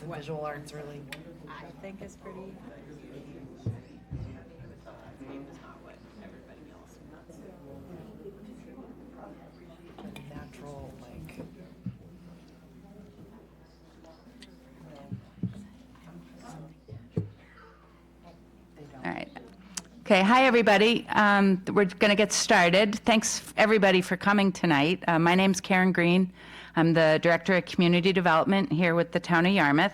and visual arts really. I think is pretty. Natural, like. All right. Okay, hi everybody. We're going to get started. Thanks everybody for coming tonight. My name's Karen Green. I'm the Director of Community Development here with the Town of Yarmouth.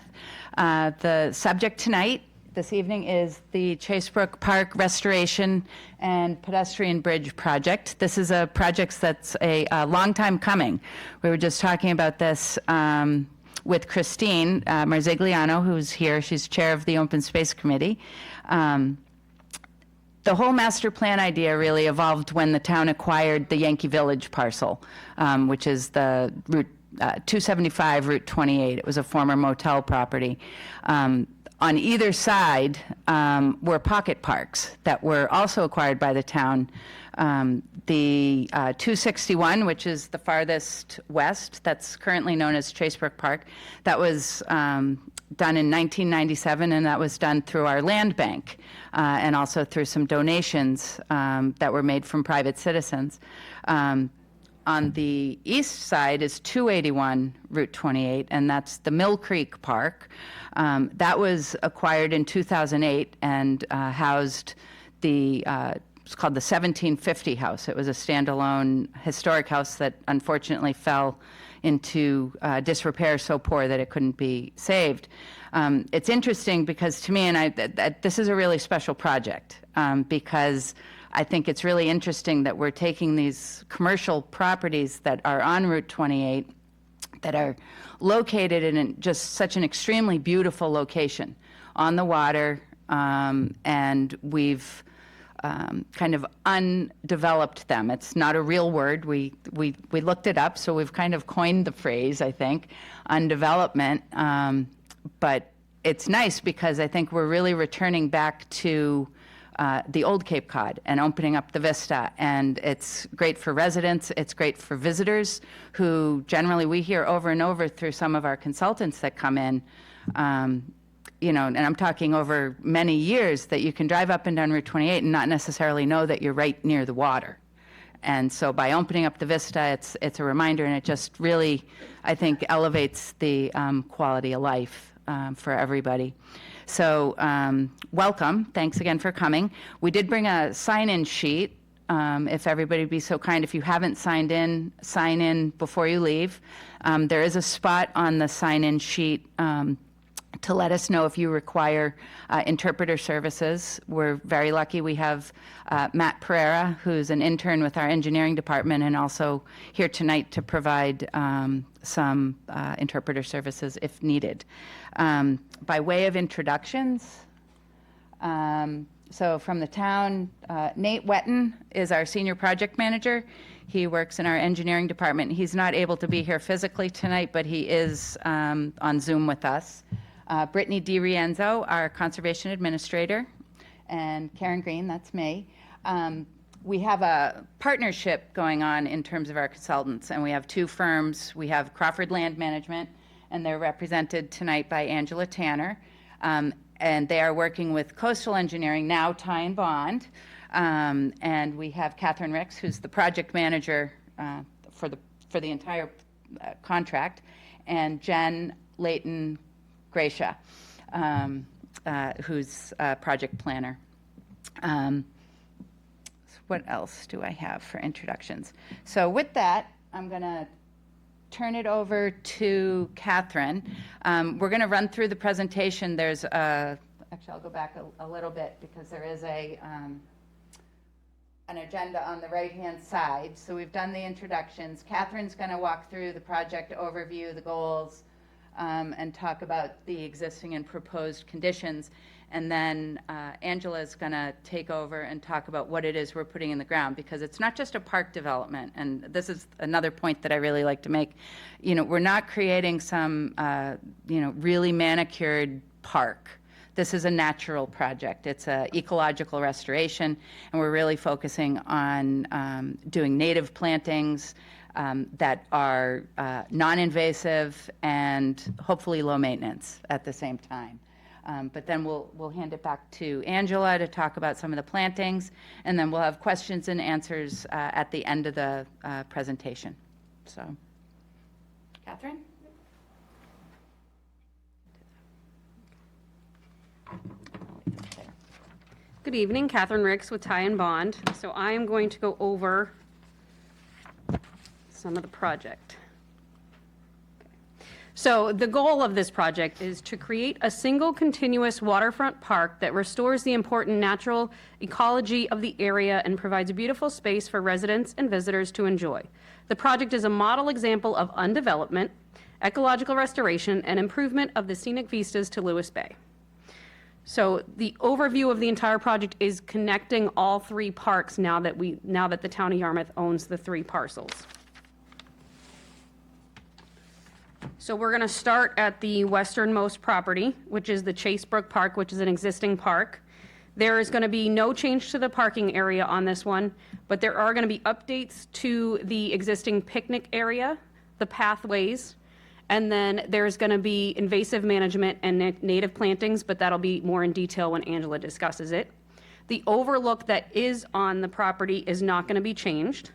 The subject tonight, this evening, is the Chasebrook Park Restoration and Pedestrian Bridge Project. This is a project that's a long time coming. We were just talking about this with Christine Marzigliano, who's here. She's chair of the Open Space Committee. The whole master plan idea really evolved when the town acquired the Yankee Village parcel, which is the Route 275, Route 28. It was a former motel property. On either side were pocket parks that were also acquired by the town. The 261, which is the farthest west, that's currently known as Chasebrook Park, that was done in 1997, and that was done through our land bank and also through some donations that were made from private citizens. On the east side is 281 Route 28, and that's the Mill Creek Park. That was acquired in 2008 and housed the it's called the 1750 house. It was a standalone historic house that unfortunately fell into disrepair so poor that it couldn't be saved. It's interesting because to me, and this is a really special project because I think it's really interesting that we're taking these commercial properties that are on Route 28 that are located in just such an extremely beautiful location on the water, and we've kind of undeveloped them. It's not a real word. We looked it up, so we've kind of coined the phrase, I think, undevelopment. But it's nice because I think we're really returning back to the old Cape Cod and opening up the vista. And it's great for residents. It's great for visitors who generally we hear over and over through some of our consultants that come in. You know, and I'm talking over many years, that you can drive up and down Route 28 and not necessarily know that you're right near the water. And so by opening up the vista, it's a reminder, and it just really, I think, elevates the quality of life for everybody. So welcome. Thanks again for coming. We did bring a sign-in sheet. If everybody would be so kind, if you haven't signed in, sign in before you leave. There is a spot on the sign-in sheet to let us know if you require interpreter services. We're very lucky. We have Matt Pereira, who's an intern with our engineering department and also here tonight to provide some interpreter services if needed. By way of introductions, so from the town, Nate Wetton is our senior project manager. He works in our engineering department. He's not able to be here physically tonight, but he is on Zoom with us. Brittany DiRienzo, our conservation administrator, and Karen Green, that's me. We have a partnership going on in terms of our consultants, and we have two firms. We have Crawford Land Management, and they're represented tonight by Angela Tanner, and they are working with Coastal Engineering, now Ty and Bond, and we have Catherine Ricks, who's the project manager for the entire contract, and Jen Layton Gracia, who's a project planner. What else do I have for introductions? So with that, I'm going to turn it over to Catherine. We're going to run through the presentation. There's actually, I'll go back a little bit because there is an agenda on the right-hand side. So we've done the introductions. Catherine's going to walk through the project overview, the goals, and talk about the existing and proposed conditions. And then Angela's going to take over and talk about what it is we're putting in the ground, because it's not just a park development. And this is another point that I really like to make. You know, we're not creating some, really manicured park. This is a natural project. It's an ecological restoration, and we're really focusing on doing native plantings, that are non-invasive and hopefully low maintenance at the same time. But then we'll hand it back to Angela to talk about some of the plantings, and then we'll have questions and answers at the end of the presentation. So, Catherine? Good evening, Catherine Ricks with Ty and Bond. So I am going to go over some of the project. So the goal of this project is to create a single continuous waterfront park that restores the important natural ecology of the area and provides a beautiful space for residents and visitors to enjoy. The project is a model example of undevelopment, ecological restoration, and improvement of the scenic vistas to Lewis Bay. So the overview of the entire project is connecting all three parks now that the town of Yarmouth owns the three parcels. So we're going to start at the westernmost property, which is the Chase Brook Park, which is an existing park. There is going to be no change to the parking area on this one, but there are going to be updates to the existing picnic area, the pathways, and then there's going to be invasive management and native plantings, but that'll be more in detail when Angela discusses it. The overlook that is on the property is not going to be changed.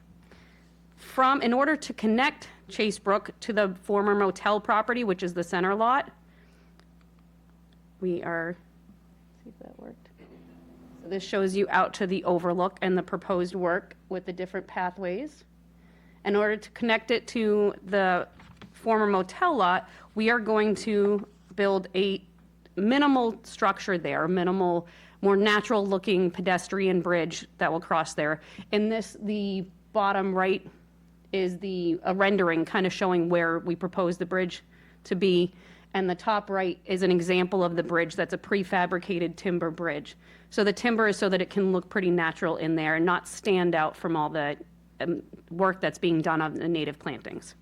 In order to connect Chase Brook to the former motel property, which is the center lot, see if that worked. So this shows you out to the overlook and the proposed work with the different pathways. In order to connect it to the former motel lot, we are going to build a minimal structure there, minimal, more natural looking pedestrian bridge that will cross there. In this, the bottom right is a rendering kind of showing where we propose the bridge to be. And the top right is an example of the bridge that's a prefabricated timber bridge. So the timber is so that it can look pretty natural in there and not stand out from all the work that's being done on the native plantings.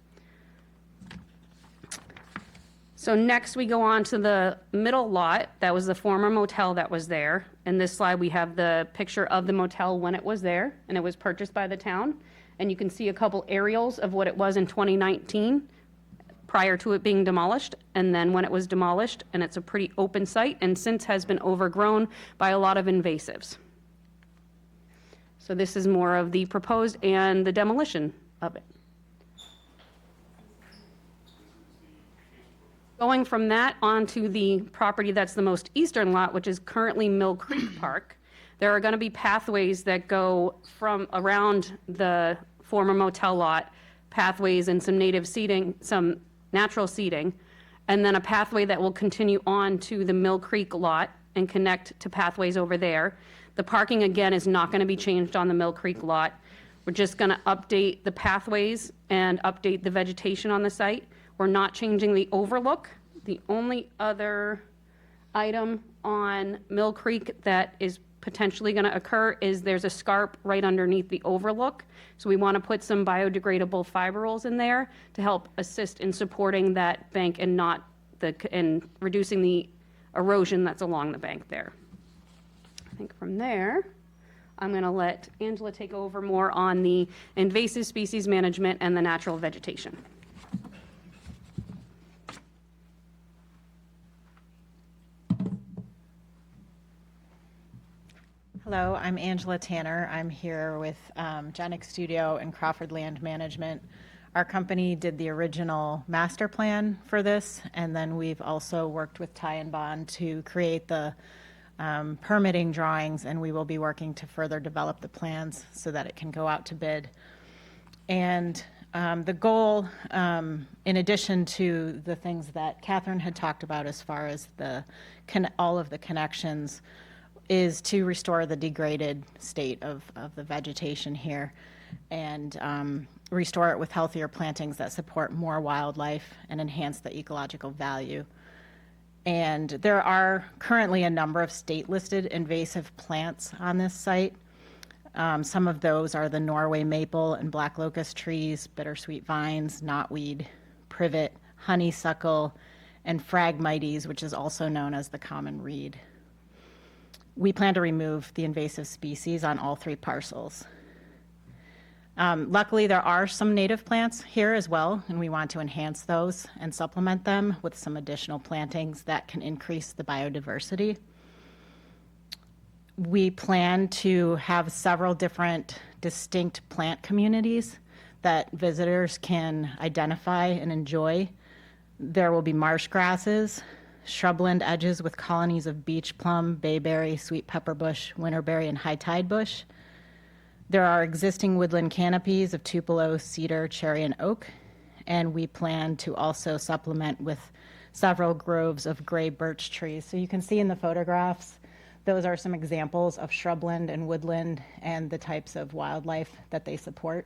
So next we go on to the middle lot. That was the former motel that was there. In this slide we have the picture of the motel when it was there, and it was purchased by the town. And you can see a couple aerials of what it was in 2019 prior to it being demolished, and then when it was demolished, and it's a pretty open site and since has been overgrown by a lot of invasives. So this is more of the proposed and the demolition of it. Going from that onto the property that's the most eastern lot, which is currently Mill Creek Park, there are going to be pathways that go from around the former motel lot, pathways and some native seating, some natural seating, and then a pathway that will continue on to the Mill Creek lot and connect to pathways over there. The parking, again, is not going to be changed on the Mill Creek lot. We're just going to update the pathways and update the vegetation on the site. We're not changing the overlook. The only other item on Mill Creek that is potentially going to occur is there's a scarp right underneath the overlook. So we want to put some biodegradable fiber rolls in there to help assist in supporting that bank and reducing the erosion that's along the bank there. I think from there, I'm going to let Angela take over more on the invasive species management and the natural vegetation. Hello, I'm Angela Tanner. I'm here with Genic Studio and Crawford Land Management. Our company did the original master plan for this, and then we've also worked with Ty and Bond to create the permitting drawings, and we will be working to further develop the plans so that it can go out to bid. And the goal, in addition to the things that Catherine had talked about as far as all of the connections, is to restore the degraded state of the vegetation here and restore it with healthier plantings that support more wildlife and enhance the ecological value. And there are currently a number of state-listed invasive plants on this site. Some of those are the Norway maple and black locust trees, bittersweet vines, knotweed, privet, honeysuckle, and Phragmites, which is also known as the common reed. We plan to remove the invasive species on all three parcels. Luckily, there are some native plants here as well, and we want to enhance those and supplement them with some additional plantings that can increase the biodiversity. We plan to have several different distinct plant communities that visitors can identify and enjoy. There will be marsh grasses, shrubland edges with colonies of beech plum, bayberry, sweet pepperbush, winterberry, and high tide bush. There are existing woodland canopies of tupelo, cedar, cherry, and oak, and we plan to also supplement with several groves of gray birch trees. So you can see in the photographs, those are some examples of shrubland and woodland and the types of wildlife that they support.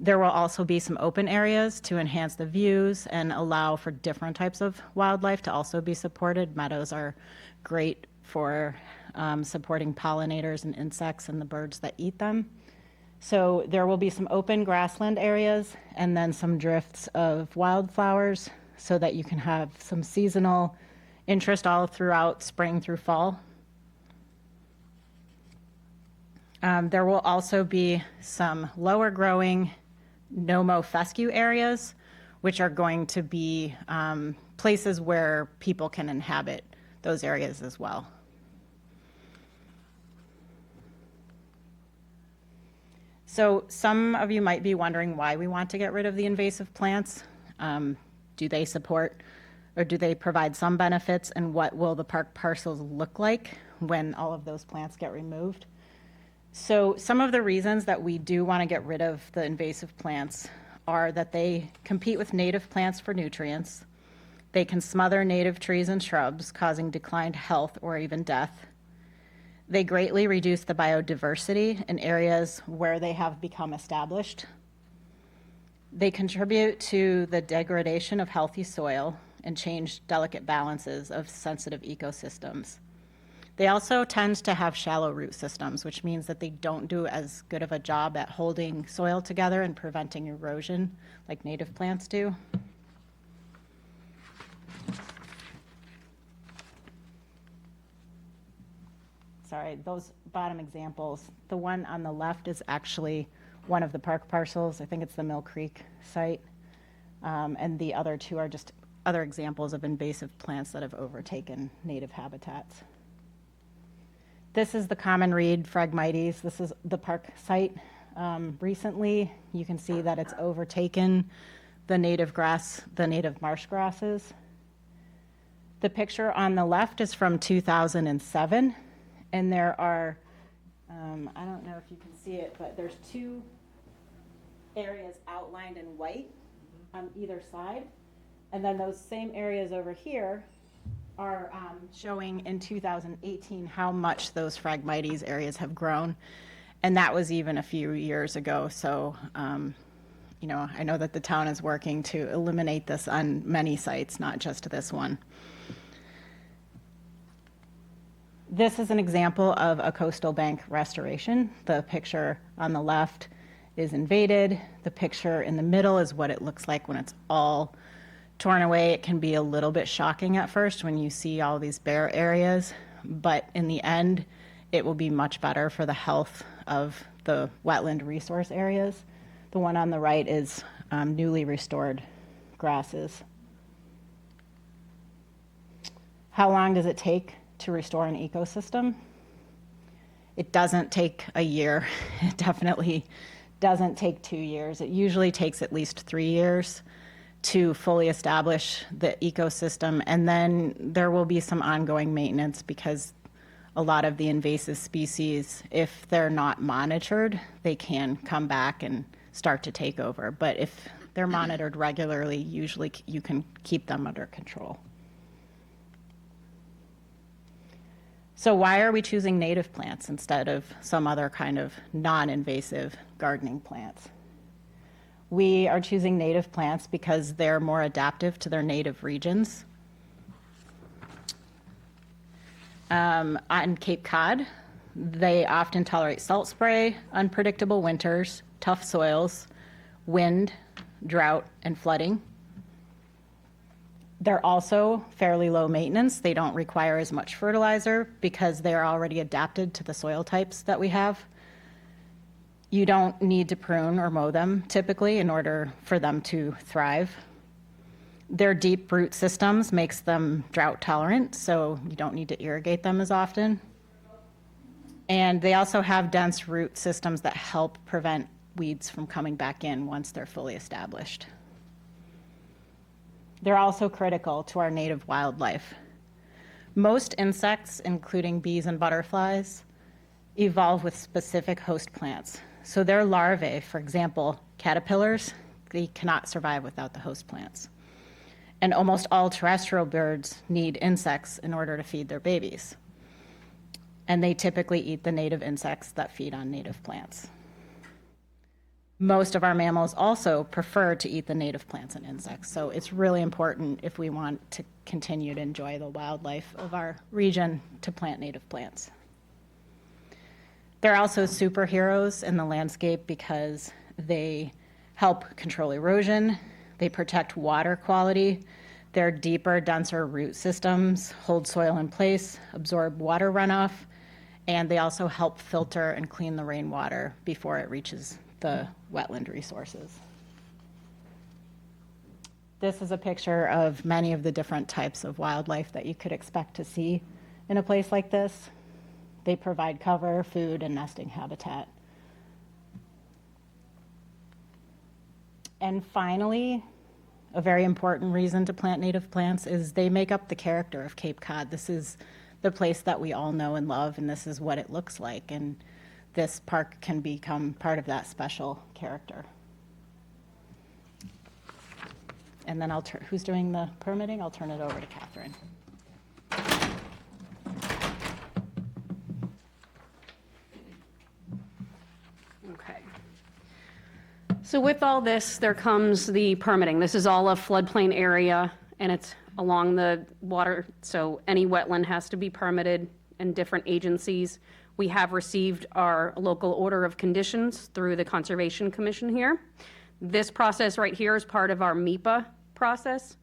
There will also be some open areas to enhance the views and allow for different types of wildlife to also be supported. Meadows are great for supporting pollinators and insects and the birds that eat them. So there will be some open grassland areas and then some drifts of wildflowers so that you can have some seasonal interest all throughout spring through fall. There will also be some lower growing no-mow fescue areas, which are going to be places where people can inhabit those areas as well. So some of you might be wondering why we want to get rid of the invasive plants. Do they support or do they provide some benefits, and what will the park parcels look like when all of those plants get removed? So some of the reasons that we do want to get rid of the invasive plants are that they compete with native plants for nutrients. They can smother native trees and shrubs, causing declined health or even death. They greatly reduce the biodiversity in areas where they have become established. They contribute to the degradation of healthy soil and change delicate balances of sensitive ecosystems. They also tend to have shallow root systems, which means that they don't do as good of a job at holding soil together and preventing erosion like native plants do. Sorry, those bottom examples, the one on the left is actually one of the park parcels. I think it's the Mill Creek site. And the other two are just other examples of invasive plants that have overtaken native habitats. This is the common reed Phragmites. This is the park site. Recently, you can see that it's overtaken the native grass, the native marsh grasses. The picture on the left is from 2007, and there are, I don't know if you can see it, but there's two areas outlined in white on either side, and then those same areas over here are showing in 2018 how much those Phragmites areas have grown, and that was even a few years ago. So, you know, I know that the town is working to eliminate this on many sites, not just this one. This is an example of a coastal bank restoration. The picture on the left is invaded. The picture in the middle is what it looks like when it's all torn away. It can be a little bit shocking at first when you see all these bare areas, but in the end, it will be much better for the health of the wetland resource areas. The one on the right is newly restored grasses. How long does it take to restore an ecosystem? It doesn't take a year. It definitely doesn't take 2 years. It usually takes at least 3 years to fully establish the ecosystem, and then there will be some ongoing maintenance because a lot of the invasive species, if they're not monitored, they can come back and start to take over. But if they're monitored regularly, usually you can keep them under control. So why are we choosing native plants instead of some other kind of non-invasive gardening plants? We are choosing native plants because they're more adaptive to their native regions. On Cape Cod, they often tolerate salt spray, unpredictable winters, tough soils, wind, drought, and flooding. They're also fairly low maintenance. They don't require as much fertilizer because they're already adapted to the soil types that we have. You don't need to prune or mow them typically in order for them to thrive. Their deep root systems makes them drought tolerant, so you don't need to irrigate them as often. And they also have dense root systems that help prevent weeds from coming back in once they're fully established. They're also critical to our native wildlife. Most insects, including bees and butterflies, evolve with specific host plants. So their larvae, for example, caterpillars, they cannot survive without the host plants. And almost all terrestrial birds need insects in order to feed their babies. And they typically eat the native insects that feed on native plants. Most of our mammals also prefer to eat the native plants and insects, so it's really important if we want to continue to enjoy the wildlife of our region to plant native plants. They're also superheroes in the landscape because they help control erosion, they protect water quality, their deeper, denser root systems hold soil in place, absorb water runoff, and they also help filter and clean the rainwater before it reaches the wetland resources. This is a picture of many of the different types of wildlife that you could expect to see in a place like this. They provide cover, food, and nesting habitat. And finally, a very important reason to plant native plants is they make up the character of Cape Cod. This is the place that we all know and love, and this is what it looks like. And this park can become part of that special character. And then who's doing the permitting? I'll turn it over to Catherine. Okay. So with all this, there comes the permitting. This is all a floodplain area, and it's along the water, so any wetland has to be permitted in different agencies. We have received our local order of conditions through the Conservation Commission here. This process right here is part of our MEPA process.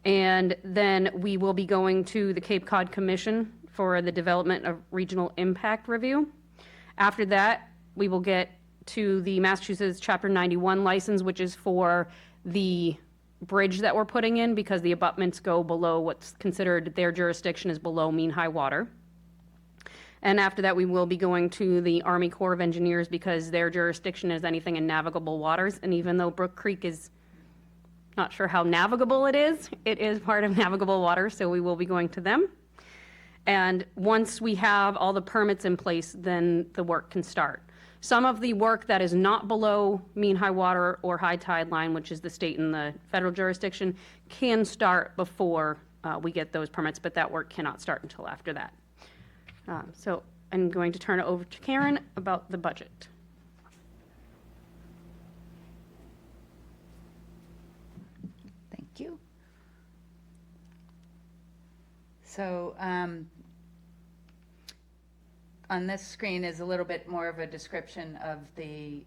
And then we will be going to the Cape Cod Commission for the Development of Regional Impact Review. After that, we will get to the Massachusetts Chapter 91 license, which is for the bridge that we're putting in because the abutments go below what's considered their jurisdiction is below mean high water. And after that, we will be going to the Army Corps of Engineers because their jurisdiction is anything in navigable waters. And even though Brook Creek is not sure how navigable it is part of navigable water, so we will be going to them. And once we have all the permits in place, then the work can start. Some of the work that is not below mean high water or high tide line, which is the state and the federal jurisdiction, can start before we get those permits, but that work cannot start until after that. So I'm going to turn it over to Karen about the budget. Thank you. So on this screen is a little bit more of a description of the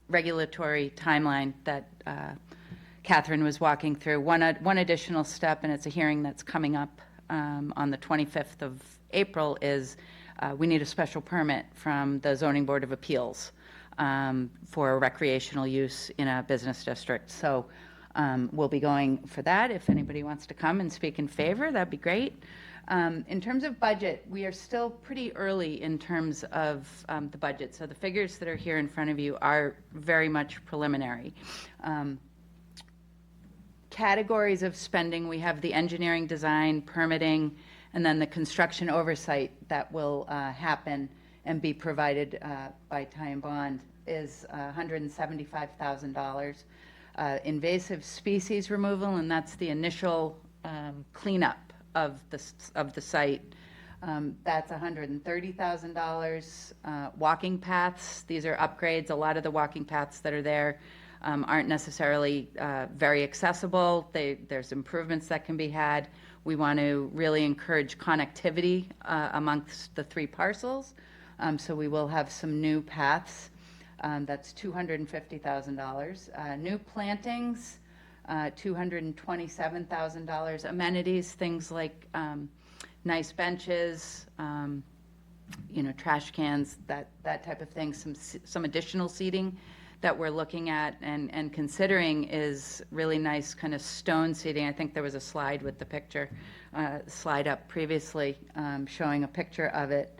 regulatory timeline that Catherine was walking through. One additional step, and it's a hearing that's coming up on the 25th of April, is we need a special permit from the Zoning Board of Appeals for recreational use in a business district. So we'll be going for that. If anybody wants to come and speak in favor, that'd be great. In terms of budget, we are still pretty early in terms of the budget. So the figures that are here in front of you are very much preliminary. Categories of spending, we have the engineering, design, permitting, and then the construction oversight that will happen and be provided by Ty and Bond is $175,000. Invasive species removal, and that's the initial cleanup of the site. That's $130,000. Walking paths, these are upgrades. A lot of the walking paths that are there aren't necessarily very accessible. There's improvements that can be had. We want to really encourage connectivity amongst the three parcels. So we will have some new paths. That's $250,000. New plantings, $227,000. Amenities, things like nice benches, trash cans, that type of thing, some additional seating that we're looking at and considering is really nice kind of stone seating. I think there was a slide with the picture, slide up previously showing a picture of it.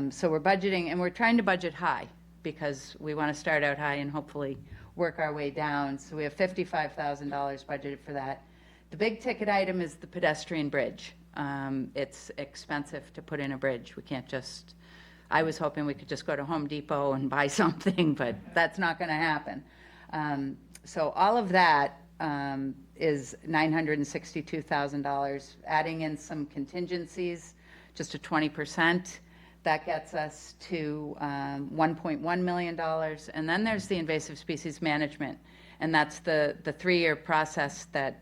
So we're budgeting, and we're trying to budget high because we want to start out high and hopefully work our way down. So we have $55,000 budgeted for that. The big ticket item is the pedestrian bridge. It's expensive to put in a bridge. We can't just, I was hoping we could just go to Home Depot and buy something, but that's not going to happen. So all of that is $962,000. Adding in some contingencies, just a 20%, that gets us to $1.1 million. And then there's the invasive species management, and that's the 3-year process that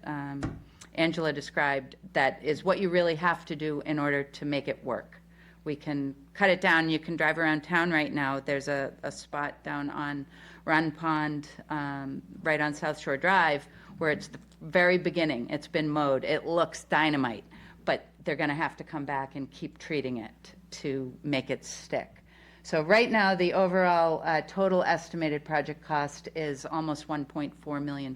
Angela described. That is what you really have to do in order to make it work. We can cut it down. You can drive around town right now. There's a spot down on Run Pond, right on South Shore Drive, where it's the very beginning. It's been mowed. It looks dynamite, but they're going to have to come back and keep treating it to make it stick. So right now, the overall total estimated project cost is almost $1.4 million.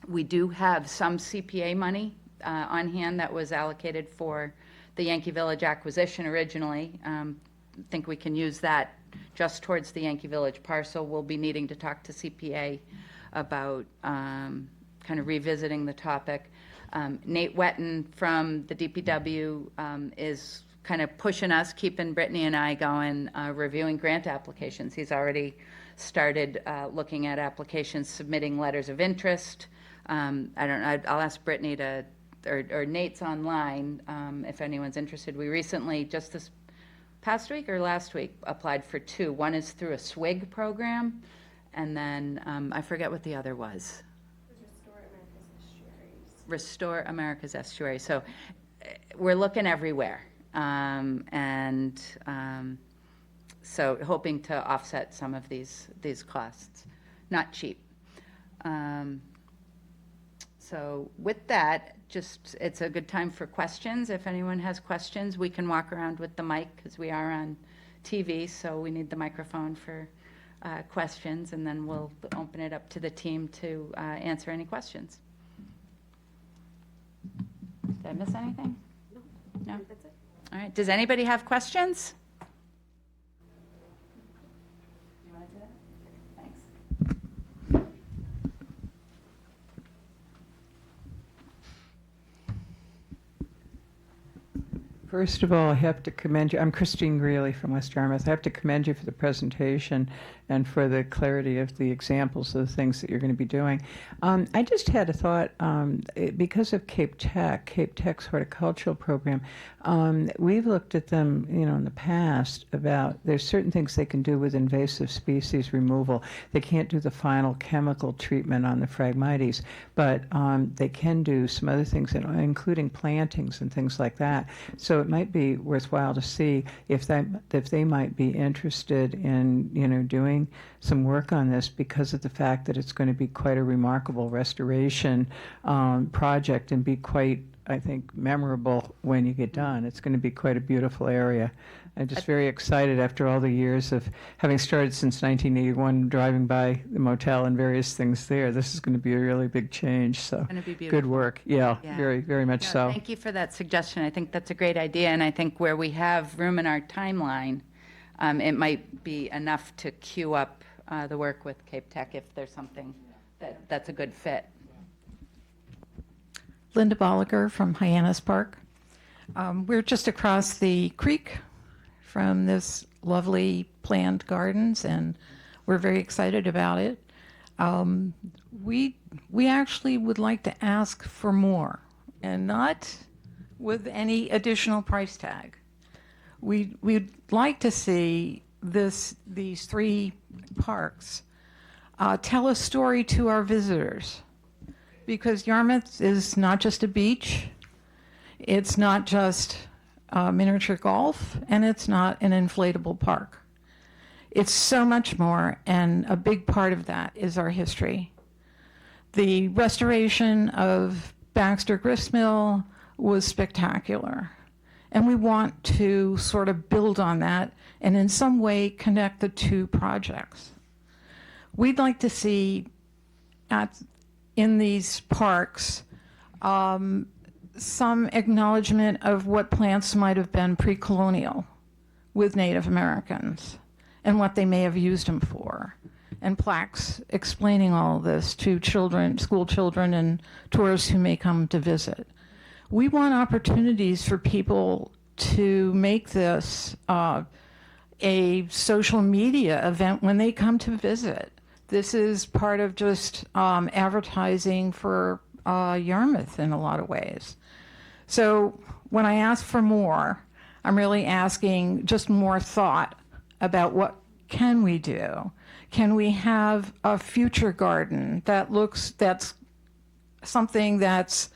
We do have some CPA money on hand that was allocated for the Yankee Village acquisition originally. I think we can use that just towards the Yankee Village parcel. We'll be needing to talk to CPA about kind of revisiting the topic. Nate Wetton from the DPW is kind of pushing us, keeping Brittany and I going, reviewing grant applications. He's already started looking at applications, submitting letters of interest. I don't know, I'll ask Brittany to, or Nate's online if anyone's interested. We recently, just this past week or last week, applied for 2. One is through a SWIG program, and then I forget what the other was. Restore America's Estuaries. So we're looking everywhere. So hoping to offset some of these costs. Not cheap. So with that, just it's a good time for questions. If anyone has questions, we can walk around with the mic because we are on TV, so we need the microphone for questions, and then we'll open it up to the team to answer any questions. Did I miss anything? No? That's it. All right. Does anybody have questions? You want to do that? Thanks. First of all, I have to commend you. I'm Christine Greeley from West Yarmouth. I have to commend you for the presentation and for the clarity of the examples of the things that you're going to be doing. I just had a thought, because of Cape Tech's horticultural program, we've looked at them, in the past about there's certain things they can do with invasive species removal. They can't do the final chemical treatment on the Phragmites, but they can do some other things, including plantings and things like that. So it might be worthwhile to see if they might be interested in, doing some work on this, because of the fact that it's going to be quite a remarkable restoration project and be quite, I think, memorable when you get done. It's going to be quite a beautiful area. I'm just very excited after all the years of having started since 1981, driving by the motel and various things there. This is going to be a really big change. So It's going to be beautiful. Good work. Yeah, very, very much No, so. Thank you for that suggestion. I think that's a great idea, and I think where we have room in our timeline, it might be enough to queue up the work with Cape Tech if there's something that's a good fit. Linda Bolliger from Hyannis Park. We're just across the creek from this lovely planned gardens, and we're very excited about it. We actually would like to ask for more, and not with any additional price tag. We'd like to see these 3 parks tell a story to our visitors, because Yarmouth is not just a beach, it's not just miniature golf, and it's not an inflatable park. It's so much more, and a big part of that is our history. The restoration of Baxter Gristmill was spectacular. And we want to sort of build on that and in some way connect the two projects. We'd like to see in these parks some acknowledgement of what plants might have been pre-colonial with Native Americans and what they may have used them for, and plaques explaining all of this to children, school children, and tourists who may come to visit. We want opportunities for people to make this a social media event when they come to visit. This is part of just advertising for Yarmouth in a lot of ways. So when I ask for more, I'm really asking just more thought about what can we do. Can we have a future garden that's something that's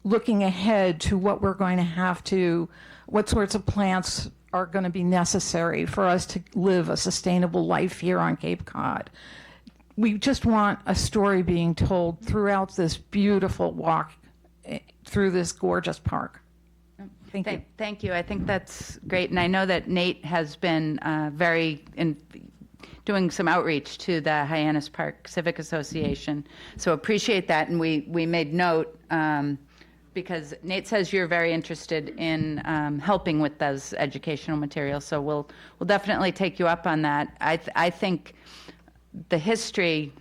looking ahead to what we're going to have to, what sorts of plants are going to be necessary for us to live a sustainable life here on Cape Cod. We just want a story being told throughout this beautiful walk through this gorgeous park. Thank you. Thank you. I think that's great. And I know that Nate has been doing some outreach to the Hyannis Park Civic Association. So appreciate that. And we made note because Nate says you're very interested in helping with those educational materials. So we'll definitely take you up on that. I think the history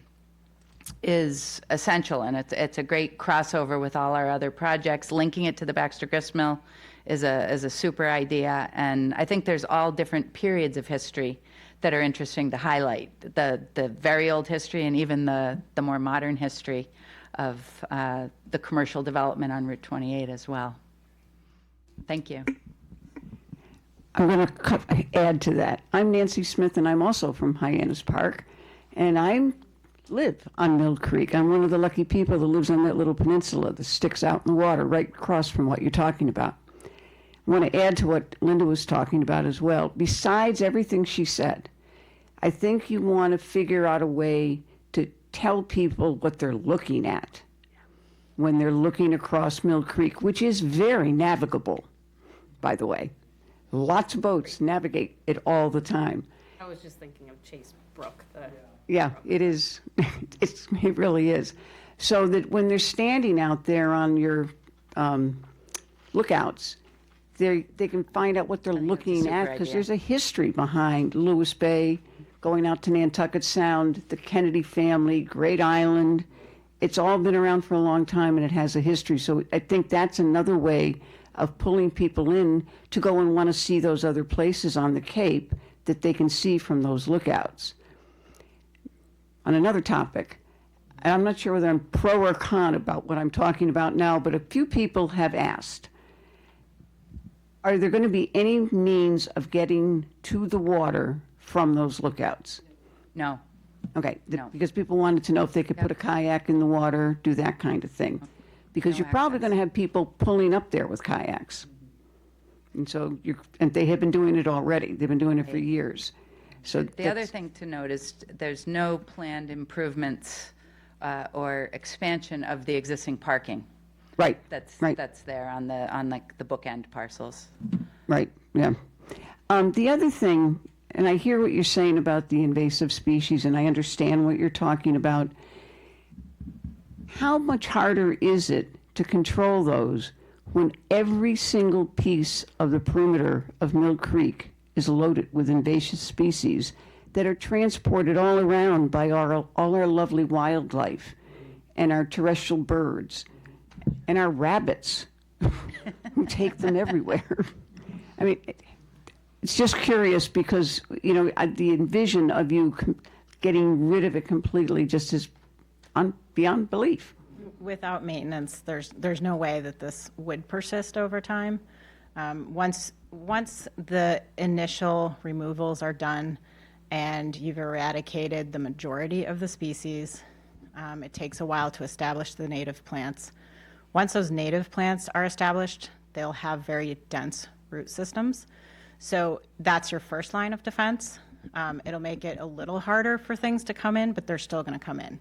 is essential, and it's a great crossover with all our other projects. Linking it to the Baxter Gristmill is a super idea, and I think there's all different periods of history that are interesting to highlight. The very old history and even the more modern history of the commercial development on Route 28 as well. Thank you. I'm going to add to that. I'm Nancy Smith, and I'm also from Hyannis Park, and I live on Mill Creek. I'm one of the lucky people that lives on that little peninsula that sticks out in the water right across from what you're talking about. I want to add to what Linda was talking about as well. Besides everything she said, I think you want to figure out a way to tell people what they're looking at when they're looking across Mill Creek, which is very navigable, by the way. Lots of boats navigate it all the time. I was just thinking of Chase Brook. Yeah, it is. It really is. So that when they're standing out there on your lookouts, they can find out what they're looking at, because there's a history behind Lewis Bay, going out to Nantucket Sound, the Kennedy family, Great Island. It's all been around for a long time, and it has a history. So I think that's another way of pulling people in to go and want to see those other places on the Cape that they can see from those lookouts. On another topic, and I'm not sure whether I'm pro or con about what I'm talking about now, but a few people have asked, are there going to be any means of getting to the water from those lookouts? No. Okay, No. because people wanted to know if they could put a kayak in the water, do that kind of thing. Because No you're probably access. going to have people pulling up there with kayaks. And so and they have been doing it already. They've been doing it for years. So The other thing to note is there's no planned improvements or expansion of the existing parking right, that's right. there on the bookend parcels. Right, yeah. The other thing, and I hear what you're saying about the invasive species, and I understand what you're talking about. How much harder is it to control those when every single piece of the perimeter of Mill Creek is loaded with invasive species that are transported all around by all our lovely wildlife and our terrestrial birds and our rabbits who take them everywhere? I mean, it's just curious because, the envision of you getting rid of it completely just is beyond belief. Without maintenance, there's no way that this would persist over time. Once the initial removals are done and you've eradicated the majority of the species, it takes a while to establish the native plants. Once those native plants are established, they'll have very dense root systems. So that's your first line of defense. It'll make it a little harder for things to come in, but they're still going to come in.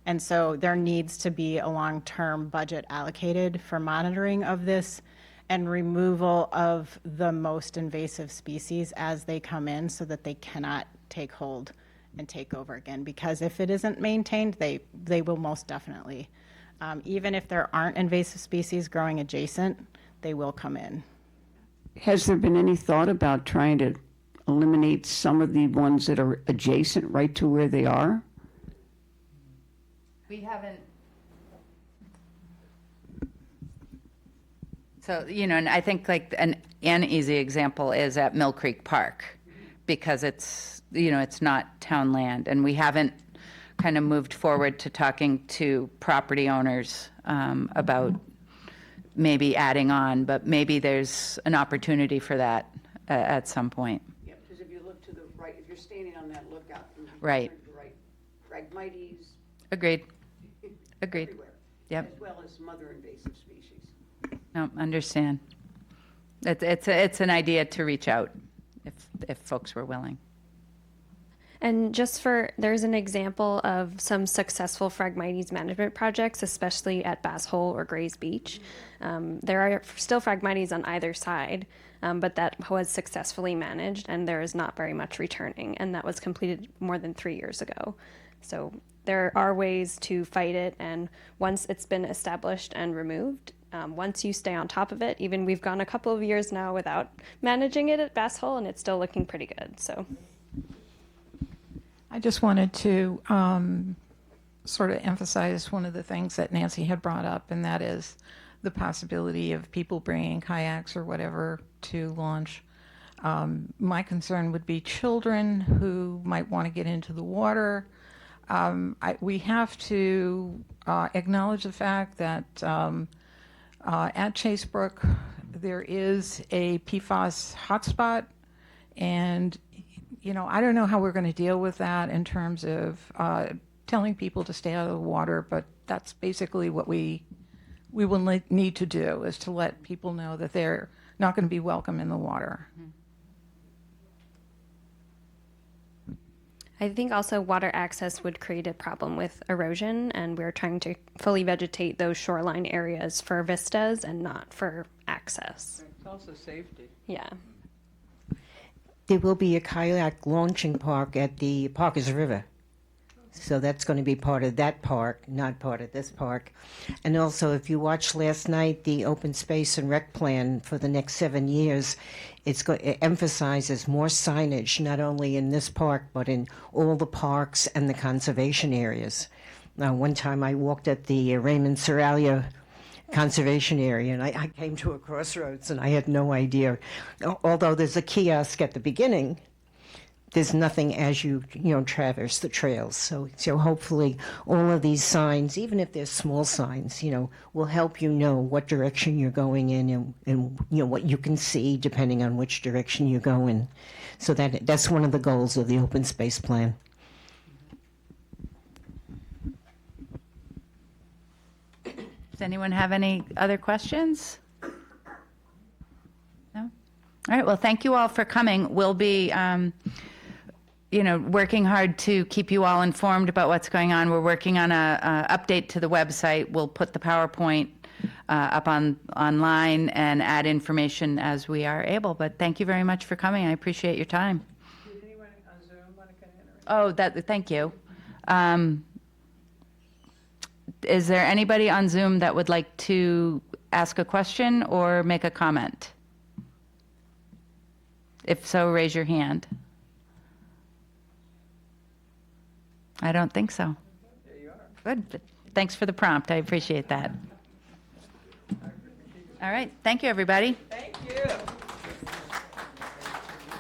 And so there needs to be a long-term budget allocated for monitoring of this and removal of the most invasive species as they come in so that they cannot take hold and take over again. Because if it isn't maintained, they will most definitely. Even if there aren't invasive species growing adjacent, they will come in. Has there been any thought about trying to eliminate some of the ones that are adjacent right to where they are? We haven't. So, and I think like an easy example is at Mill Creek Park, because it's, it's not town land, and we haven't kind of moved forward to talking to property owners about maybe adding on, but maybe there's an opportunity for that at some point. Yeah, because if you look to the right, if you're standing on that lookout, and you Right. turn to the right, Phragmites Agreed. Agreed. everywhere, Yep. as well as some other invasive species. No, understand. It's an idea to reach out if folks were willing. And there's an example of some successful Phragmites management projects, especially at Bass Hole or Grays Beach. There are still Phragmites on either side, but that was successfully managed, and there is not very much returning, and that was completed more than 3 years ago. So there are ways to fight it, and once it's been established and removed, once you stay on top of it, even we've gone a couple of years now without managing it at Bass Hole, and it's still looking pretty good. So. I just wanted to sort of emphasize one of the things that Nancy had brought up, and that is the possibility of people bringing kayaks or whatever to launch. My concern would be children who might want to get into the water. We have to acknowledge the fact that at Chase Brook there is a PFAS hotspot, and I don't know how we're going to deal with that in terms of telling people to stay out of the water, but that's basically what we will need to do, is to let people know that they're not going to be welcome in the water. I think also water access would create a problem with erosion, and we're trying to fully vegetate those shoreline areas for vistas and not for access. It's also safety. Yeah. There will be a kayak launching park at the Parkers River. So that's going to be part of that park, not part of this park. And also, if you watched last night, the open space and rec plan for the next 7 years, it emphasizes more signage, not only in this park, but in all the parks and the conservation areas. Now, one time I walked at the Raymond Seralia conservation area, and I came to a crossroads, and I had no idea. Although there's a kiosk at the beginning, there's nothing as you traverse the trails. So hopefully all of these signs, even if they're small signs, will help you know what direction you're going in and what you can see depending on which direction you go in. So that's one of the goals of the open space plan. Does anyone have any other questions? No? All right, well, thank you all for coming. We'll be, working hard to keep you all informed about what's going on. We're working on a update to the website. We'll put the PowerPoint up online and add information as we are able. But thank you very much for coming. I appreciate your time. Does anyone on Zoom want to come in? Thank you. Is there anybody on Zoom that would like to ask a question or make a comment? If so, raise your hand. I don't think so. There you are. Good. Thanks for the prompt. I appreciate that. All right. Thank you, everybody. Thank you.